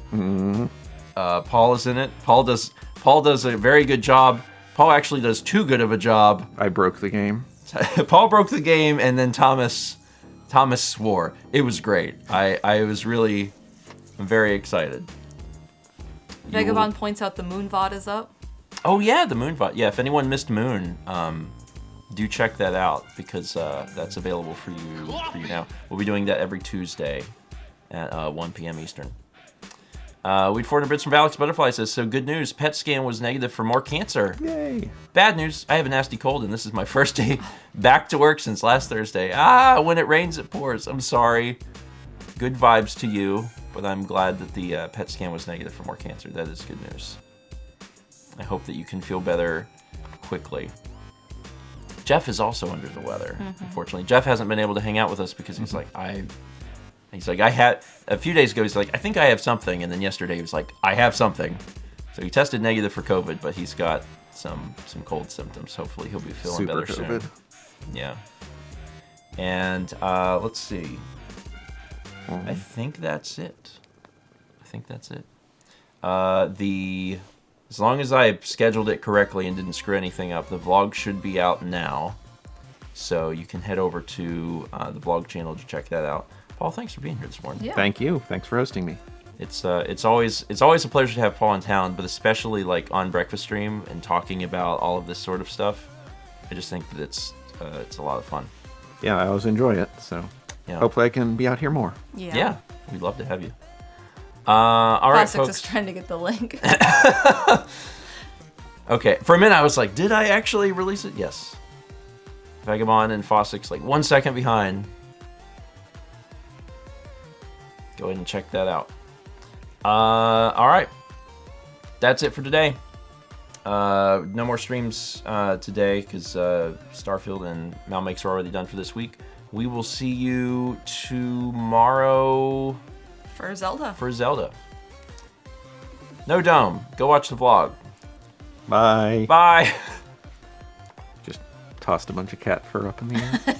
Paul is in it. Paul does a very good job. Paul actually does too good of a job. I broke the game. Paul broke the game, and then Thomas swore. It was great. I was really very excited. Vagabond points out the Moon VOD is up. Oh yeah, the Moon VOD. Yeah, if anyone missed Moon, do check that out because that's available for you now. We'll be doing that every Tuesday at 1 p.m. Eastern. We'd 400 bits from Alex Butterfly says, so good news, PET scan was negative for more cancer. Yay. Bad news, I have a nasty cold and this is my first day back to work since last Thursday. When it rains it pours. I'm sorry. Good vibes to you, but I'm glad that the PET scan was negative for more cancer. That is good news. I hope that you can feel better quickly. Jeff is also under the weather, unfortunately. Jeff hasn't been able to hang out with us because he's like, I had, a few days ago, he's like, I think I have something. And then yesterday he was like, I have something. So he tested negative for COVID, but he's got some cold symptoms. Hopefully he'll be feeling Super better COVID. soon. Yeah. And let's see. I think that's it. As long as I scheduled it correctly and didn't screw anything up, the vlog should be out now. So you can head over to the vlog channel to check that out. Paul, thanks for being here this morning. Yeah. Thank you. Thanks for hosting me. It's always a pleasure to have Paul in town, but especially like on Breakfast Stream and talking about all of this sort of stuff. I just think that it's a lot of fun. Yeah, I always enjoy it. So Yeah. hopefully I can be out here more. Yeah, we'd love to have you. All right, Fossix folks. is trying to get the link. Okay, for a minute I was like, did I actually release it? Yes. Vagabond and Fossix like 1 second behind. Go ahead and check that out. All right. That's it for today. No more streams today because Starfield and Malmakes are already done for this week. We will see you tomorrow For Zelda. for Zelda. No Dome. Go watch the vlog. Bye. Bye. Just tossed a bunch of cat fur up in the air.